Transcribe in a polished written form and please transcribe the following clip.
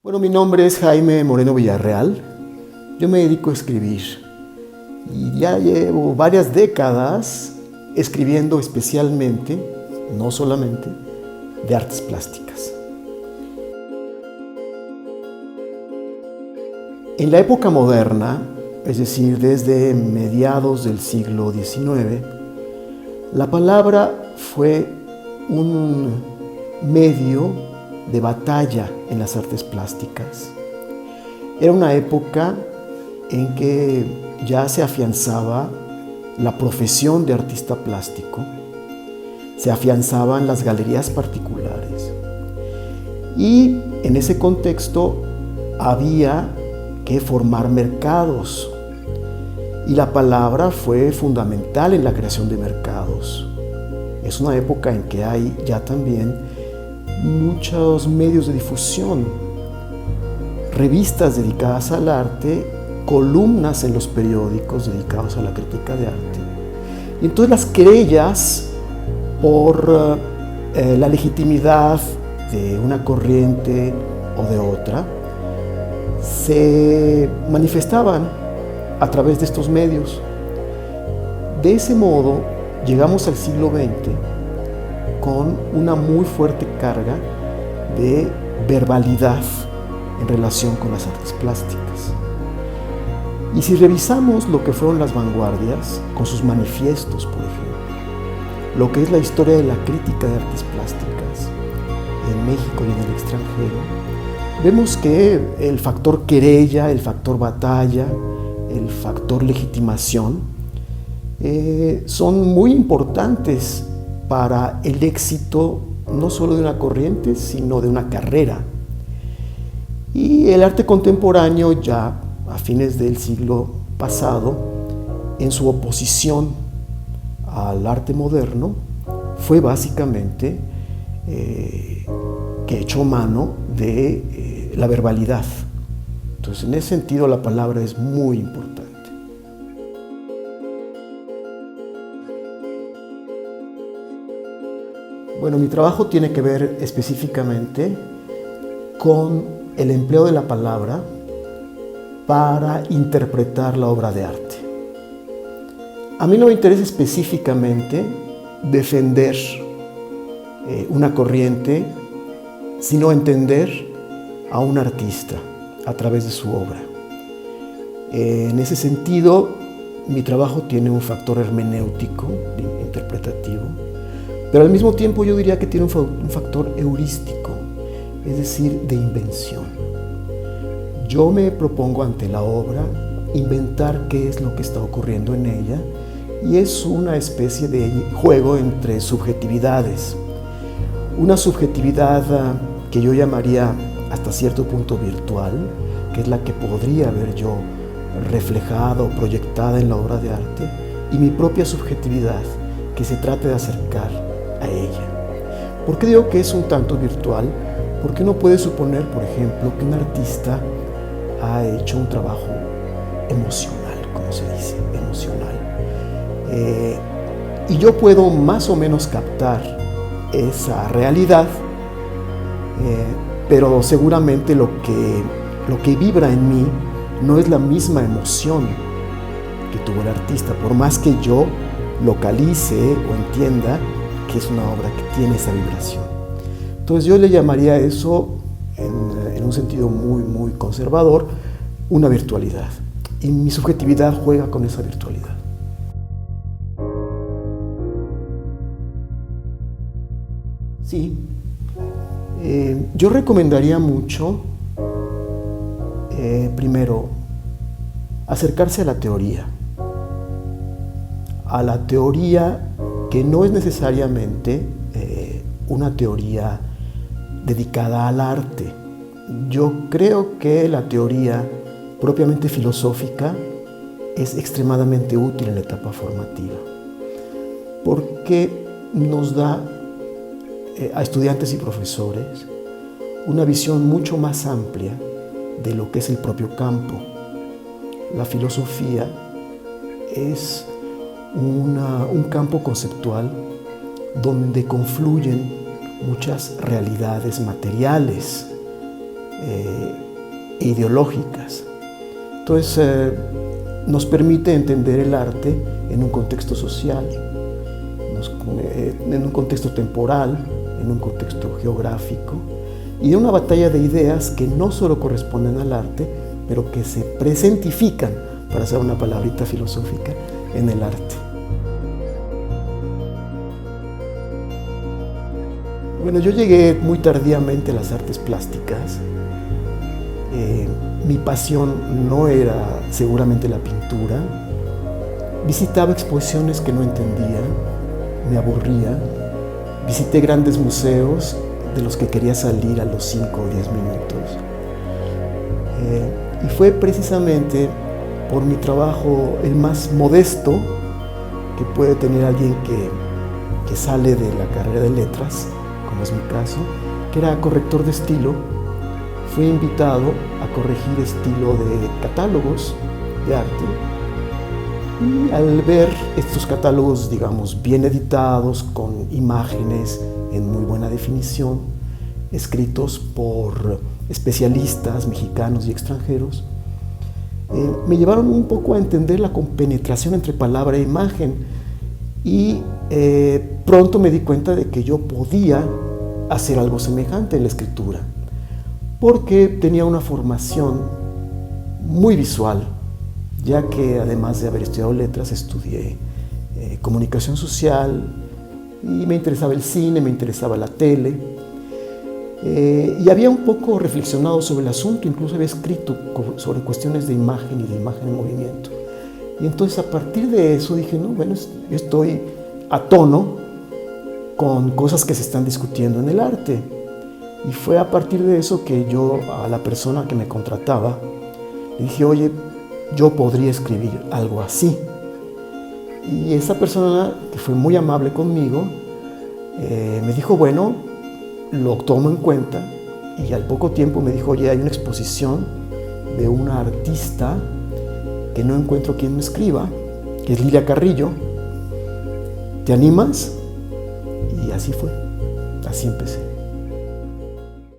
Bueno, mi nombre es Jaime Moreno Villarreal. Yo me dedico a escribir y ya llevo varias décadas escribiendo especialmente, no solamente, de artes plásticas. En la época moderna, es decir, desde mediados del siglo XIX, la palabra fue un medio de batalla en las artes plásticas. Era una época en que ya se afianzaba la profesión de artista plástico, se afianzaban las galerías particulares y en ese contexto había que formar mercados y la palabra fue fundamental en la creación de mercados. Es una época en que hay ya también muchos medios de difusión, revistas dedicadas al arte, columnas en los periódicos dedicados a la crítica de arte. Y entonces las querellas por la legitimidad de una corriente o de otra se manifestaban a través de estos medios. De ese modo llegamos al siglo XX con una muy fuerte carga de verbalidad en relación con las artes plásticas. Y si revisamos lo que fueron las vanguardias, con sus manifiestos, por ejemplo, lo que es la historia de la crítica de artes plásticas en México y en el extranjero, vemos que el factor querella, el factor batalla, el factor legitimación son muy importantes para el éxito no solo de una corriente, sino de una carrera. Y el arte contemporáneo ya a fines del siglo pasado, en su oposición al arte moderno, fue básicamente que echó mano de la verbalidad. Entonces, en ese sentido, la palabra es muy importante. Bueno, mi trabajo tiene que ver específicamente con el empleo de la palabra para interpretar la obra de arte. A mí no me interesa específicamente defender una corriente, sino entender a un artista a través de su obra. En ese sentido, mi trabajo tiene un factor hermenéutico, interpretativo, pero al mismo tiempo yo diría que tiene un factor heurístico, es decir, de invención. Yo me propongo ante la obra inventar qué es lo que está ocurriendo en ella y es una especie de juego entre subjetividades. Una subjetividad que yo llamaría hasta cierto punto virtual, que es la que podría haber yo reflejado, proyectada en la obra de arte, y mi propia subjetividad, que se trate de acercar a ella. ¿Por qué digo que es un tanto virtual? Porque uno puede suponer, por ejemplo, que un artista ha hecho un trabajo emocional, como se dice, emocional. Y yo puedo más o menos captar esa realidad, pero seguramente lo que vibra en mí no es la misma emoción que tuvo el artista, por más que yo localice o entienda que es una obra que tiene esa vibración. Entonces yo le llamaría eso, en un sentido muy conservador, una virtualidad. Y mi subjetividad juega con esa virtualidad. Sí, yo recomendaría mucho, primero, acercarse a la teoría que no es necesariamente una teoría dedicada al arte. Yo creo que la teoría propiamente filosófica es extremadamente útil en la etapa formativa, porque nos da a estudiantes y profesores una visión mucho más amplia de lo que es el propio campo. La filosofía es un campo conceptual donde confluyen muchas realidades materiales, e ideológicas. Entonces, nos permite entender el arte en un contexto social, en un contexto temporal, en un contexto geográfico, y de una batalla de ideas que no solo corresponden al arte, pero que se presentifican, para hacer una palabrita filosófica, en el arte. Bueno, yo llegué muy tardíamente a las artes plásticas. Mi pasión no era seguramente la pintura. Visitaba exposiciones que no entendía, me aburría. Visité grandes museos de los que quería salir a los 5 o 10 minutos. Y fue precisamente por mi trabajo el más modesto que puede tener alguien que sale de la carrera de letras, como es mi caso, que era corrector de estilo. Fui invitado a corregir estilo de catálogos de arte, y al ver estos catálogos, digamos, bien editados, con imágenes en muy buena definición, escritos por especialistas mexicanos y extranjeros, me llevaron un poco a entender la compenetración entre palabra e imagen, y pronto me di cuenta de que yo podía hacer algo semejante en la escritura, porque tenía una formación muy visual, ya que además de haber estudiado letras, estudié comunicación social, y me interesaba el cine, me interesaba la tele, y había un poco reflexionado sobre el asunto, incluso había escrito sobre cuestiones de imagen y de imagen en movimiento. Y entonces, a partir de eso dije, no, bueno, yo estoy a tono con cosas que se están discutiendo en el arte. Y fue a partir de eso que yo, a la persona que me contrataba, le dije, oye, yo podría escribir algo así. Y esa persona, que fue muy amable conmigo, me dijo, bueno, lo tomo en cuenta. Y al poco tiempo me dijo, oye, hay una exposición de una artista que no encuentro quien me escriba, que es Lilia Carrillo. ¿Te animas? Y así fue, así empecé.